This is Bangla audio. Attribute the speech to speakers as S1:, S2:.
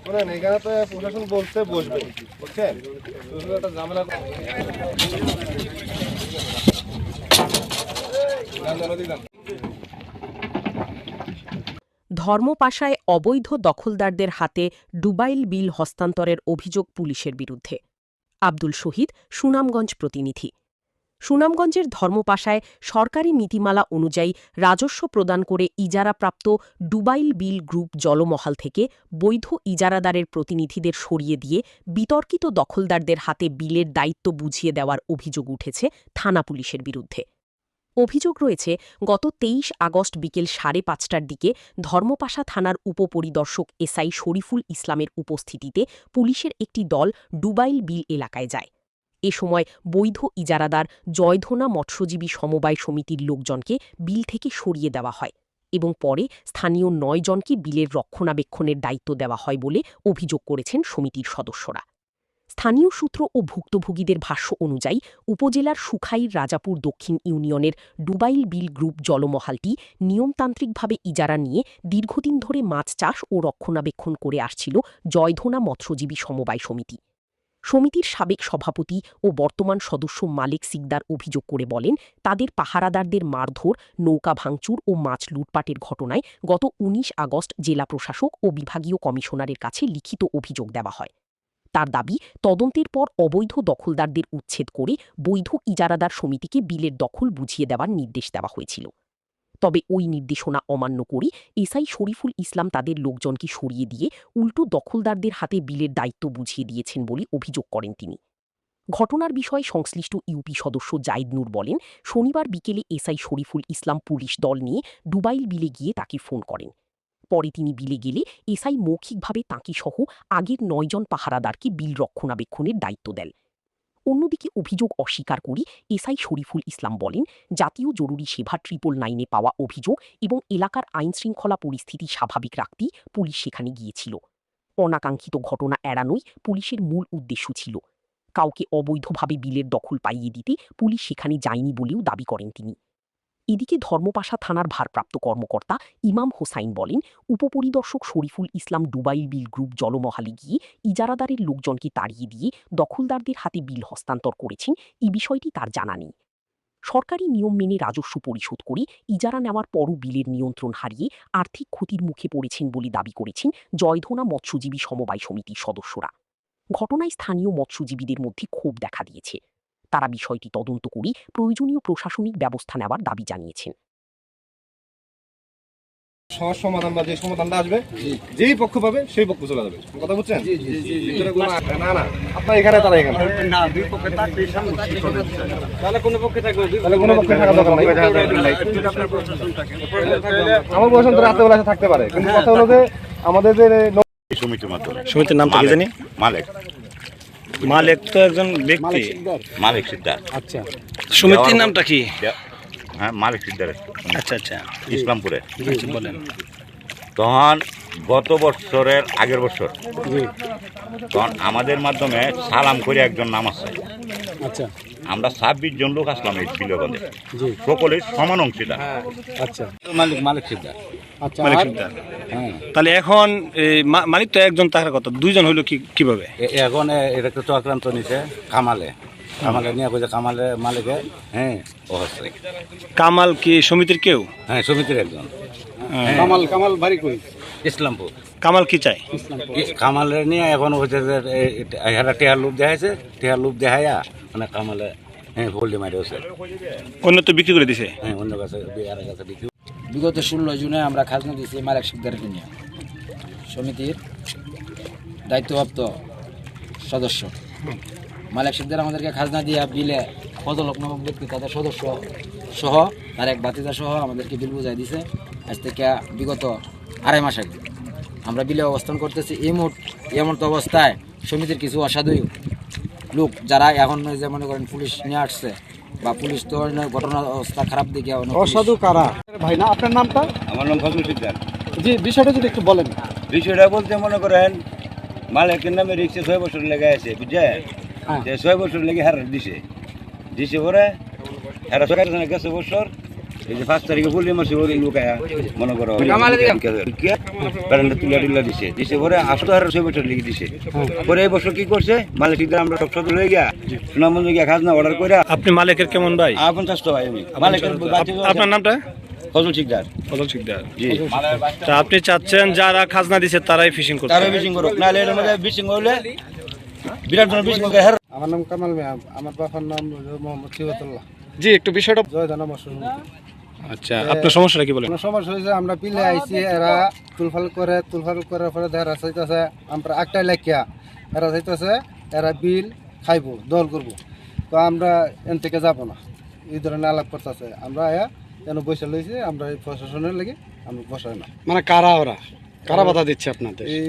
S1: শোনেন, এখানে তো প্রশাসন বলছে বসবে, বুঝছেন? শুধু একটা ঝামেলা
S2: ধর্মপাশায় অবৈধ দখলদারদের হাতে ডুবাইল বিল হস্তান্তরের অভিযোগ পুলিশের বিরুদ্ধে। আব্দুল শহীদ, সুনামগঞ্জ প্রতিনিধি। সুনামগঞ্জের ধর্মপাশায় সরকারি নীতিমালা অনুযায়ী রাজস্ব প্রদান করে ইজারাপ্রাপ্ত ডুবাইল বিল গ্রুপ জলমহাল থেকে বৈধ ইজারাদারের প্রতিনিধিদের সরিয়ে দিয়ে বিতর্কিত দখলদারদের হাতে বিলের দায়িত্ব বুঝিয়ে দেওয়ার অভিযোগ উঠেছে থানা পুলিশের বিরুদ্ধে। অভিযোগ রয়েছে, গত ২৩ আগস্ট বিকেল ৫:৩০টার দিকে ধর্মপাশা থানার উপপরিদর্শক এসআই শরীফুল ইসলামের উপস্থিতিতে পুলিশের একটি দল ডুবাইল বিল এলাকায় যায়। এ সময় বৈধ ইজারাদার জয়ধনা মৎস্যজীবী সমবায় সমিতির লোকজনকে বিল থেকে সরিয়ে দেওয়া হয় এবং পরে স্থানীয় ৯ জনকে বিলের রক্ষণাবেক্ষণের দায়িত্ব দেওয়া হয় বলে অভিযোগ করেছেন সমিতির সদস্যরা। স্থানীয় সূত্র ও ভুক্তভোগীদের ভাষ্য অনুযায়ী উপজেলার সুখাইর রাজাপুর দক্ষিণ ইউনিয়নের ডুবাইল বিল গ্রুপ জলমহালটি নিয়মতান্ত্রিকভাবে ইজারা নিয়ে দীর্ঘদিন ধরে মাছ চাষ ও রক্ষণাবেক্ষণ করে আসছিল জয়ধনা মৎস্যজীবী সমবায় সমিতি। সমিতির সাবেক সভাপতি ও বর্তমান সদস্য মালেক সিকদার অভিযোগ করে বলেন, তাদের পাহারাদারদের মারধর, নৌকা ভাঙচুর ও মাছ লুটপাটের ঘটনায় গত ১৯ আগস্ট জেলা প্রশাসক ও বিভাগীয় কমিশনারের কাছে লিখিত অভিযোগ দেওয়া হয়। তার দাবি, তদন্তের পর অবৈধ দখলদারদের উচ্ছেদ করে বৈধ ইজারাদার সমিতিকে বিলের দখল বুঝিয়ে দেওয়ার নির্দেশ দেওয়া হয়েছিল। তবে ওই নির্দেশনা অমান্য করে এসআই শরীফুল ইসলাম তাদের লোকজনকে সরিয়ে দিয়ে উল্টো দখলদারদের হাতে বিলের দায়িত্ব বুঝিয়ে দিয়েছেন বলে অভিযোগ করেন তিনি। ঘটনার বিষয়ে সংশ্লিষ্ট ইউপি সদস্য জাইদ নূর বলেন, শনিবার বিকেলে এসআই শরীফুল ইসলাম পুলিশ দল নিয়ে ডুবাইল বিলে গিয়ে তাকে ফোন করেন। পরে তিনি বিলে গেলে এসআই মৌখিকভাবে তাঁকে সহ আগের ৯ জন পাহারাদারকে বিল রক্ষণাবেক্ষণের দায়িত্ব দেন। অন্যদিকে অভিযোগ অস্বীকার করে এসআই শরীফুল ইসলাম বলেন, জাতীয় জরুরি সেবা 999-এ পাওয়া অভিযোগ এবং এলাকার আইনশৃঙ্খলা পরিস্থিতি স্বাভাবিক রাখতেই পুলিশ সেখানে গিয়েছিল। অনাকাঙ্ক্ষিত ঘটনা এড়ানোই পুলিশের মূল উদ্দেশ্য ছিল। কাউকে অবৈধভাবে বিলের দখল পাইয়ে দিতে পুলিশ সেখানে যায়নি বলেও দাবি করেন তিনি। এদিকে ধর্মপাশা থানার ভারপ্রাপ্ত কর্মকর্তা ইমাম হোসাইন বলেন, উপপরিদর্শক শরীফুল ইসলাম ডুবাইল বিল গ্রুপ জলমহালে গিয়ে ইজারাদারের লোকজনকে তাড়িয়ে দিয়ে দখলদারদের হাতে বিল হস্তান্তর করেছেন, এই বিষয়টি তার জানা নেই। সরকারি নিয়ম মেনে রাজস্ব পরিশোধ করে ইজারা নেওয়ার পরও বিলের নিয়ন্ত্রণ হারিয়ে আর্থিক ক্ষতির মুখে পড়েছেন বলে দাবি করেছেন জয়ধনা মৎস্যজীবী সমবায় সমিতির সদস্যরা। ঘটনায় স্থানীয় মৎস্যজীবীদের মধ্যে ক্ষোভ দেখা দিয়েছে। তারা বিষয়টি তদন্ত করে প্রয়োজনীয় প্রশাসনিক ব্যবস্থা নেওয়ার দাবি জানিয়েছেন।
S1: সহজ সমাধান বা যে সমাধানটা আসবে, যেই পক্ষ পাবে সেই পক্ষ চলে যাবে। কথা বুঝছেন? না না, আপনার এখানে তারা এখানে না, দুই পক্ষে থাকবে, তাহলে কোনো পক্ষে থাকবে, তাহলে কোনো পক্ষে থাকা দরকার নাই। আমার প্রশাসন তো রাতে থাকতে পারে, কিন্তু কথা হলো যে আমাদের যে
S3: সমিতির মাধ্যমে।
S4: সমিতির নামটা কি জানি?
S3: মালেক।
S4: মালেক তো একজন ব্যক্তি।
S3: মালেক সিকদার।
S4: আচ্ছা, সমিতির নামটা কি?
S3: হ্যাঁ, মালেক সিকদার।
S4: আচ্ছা আচ্ছা,
S3: ইসলামপুরে।
S4: বলেন।
S3: তখন গত বছরের আগের বছর তখন আমাদের মাধ্যমে সালাম করে একজন নাম আছে।
S4: আচ্ছা,
S3: আমরা ২৬ জন লোক আসলাম এই বিলগঞ্জে, সকলের সমান অংশীদার।
S4: আচ্ছা,
S3: মালেক সিকদার।
S4: আচ্ছা, তাহলে এখন মালিক তো একজন, তাহার কথা দুইজন হইলো কিভাবে?
S5: এখন এটা তো আক্রান্ত নিছে কামালে নিয়ে কইছে কামালে মালিকে। হ্যাঁ, ও হচ্ছে
S4: কামাল কি সমিতির কেউ?
S5: হ্যাঁ, সমিতির একজন।
S4: কামাল বাড়ি কই?
S5: ইসলামপুর।
S4: কামাল কি চাই?
S5: কামালে নিয়ে এখন হচ্ছে যে হেরা টেহার লোভ দেখাইছে, টেহার লোভ দেখাইয়া মানে কামালে হোল্ডে মারি হচ্ছে।
S4: অন্য তো বিক্রি করে দিছে।
S5: হ্যাঁ, অন্য কাছে বিক্রি।
S6: বিগত 16 জুনে আমরা খাজনা দিয়েছি মালেক সিকদারকে নিয়ে, সমিতির দায়িত্বপ্রাপ্ত সদস্য। মালেক সিকদার আমাদেরকে খাজনা দিয়ে বিলে ফজলক নামক ব্যক্তি তাদের সদস্য সহ তার এক বাতিজা সহ আমাদেরকে বিল বুঝাই দিছে। আজ থেকে বিগত 2.5 মাস আগে আমরা বিলে অবস্থান করতেছি। এমন তো অবস্থায় সমিতির কিছু অসাধু লোক, যারা এখন যে মনে করেন পুলিশ নিয়ে আসছে বা পুলিশ তো ঘটনার অবস্থা খারাপ দিকে।
S7: অসাধু কারা ভাই? না, আপনার নামটা?
S3: আমার নাম ফজলুল সিকদার।
S7: জি, বিষয়টা যদি একটু বলেন।
S3: বিষয়টা বলতে মনে করেন মালিকের নামে রিক্সে 6 বছর লেগে আছে, বুঝছেন? 6 বছর লেগে হার দিছে পরে এরা সরকারের গেছে বছর
S5: এই যে 5 তারিখে বললি মাসে ওই লোক আয়া মনে করো প্যারেন্টে তুলা দিছে পরে 8,000 বছর লিখে দিছে পরে এই বছর কি করছে মালিকদের আমরা সব সদর হয়ে গিয়া সুনামগঞ্জে গিয়া খাজনা অর্ডার করে
S4: আপনি মালিকের কেমন ভাই?
S5: 50 ভাই আমি মালিকের
S4: আপনার নামটা?
S5: ফজল শিকদার।
S4: ফজল শিকদার।
S5: জি
S4: তা আপনি চাচ্ছেন যারা খাজনা দিছে তারাই ফিশিং করতে?
S5: তারা বিশিং করুক, নাহলে এর মধ্যে বিশিং হলে বিরাট ধরনের বিশিং করে।
S7: আমার নাম কামাল মিয়া, আমার বাবার নাম মোহাম্মদ সিবতুল্লাহ।
S4: জি একটু বিষয়টা।
S7: জয় জানা মসুর।
S4: আচ্ছা আপনার সমস্যাটা কি বলেন?
S7: কোনো সমস্যা হয়েছে, আমরা বিলে আইছি, এরা তুলফাল করার পরে দেখা চাইতেছে আমরা একটাই লেখিয়া, এরা চাইতেছে এরা বিল খাইব, দল করব। তো আমরা এন থেকে যাব না, এই ধরনের আলাপ করতেছে। আমরা যেন বসে লইছি, আমরা এই প্রশাসনের লেগে আমরা বসাই না।
S8: মানে কারা ওরা কারা বাধা দিচ্ছে আপনাদের?
S7: এই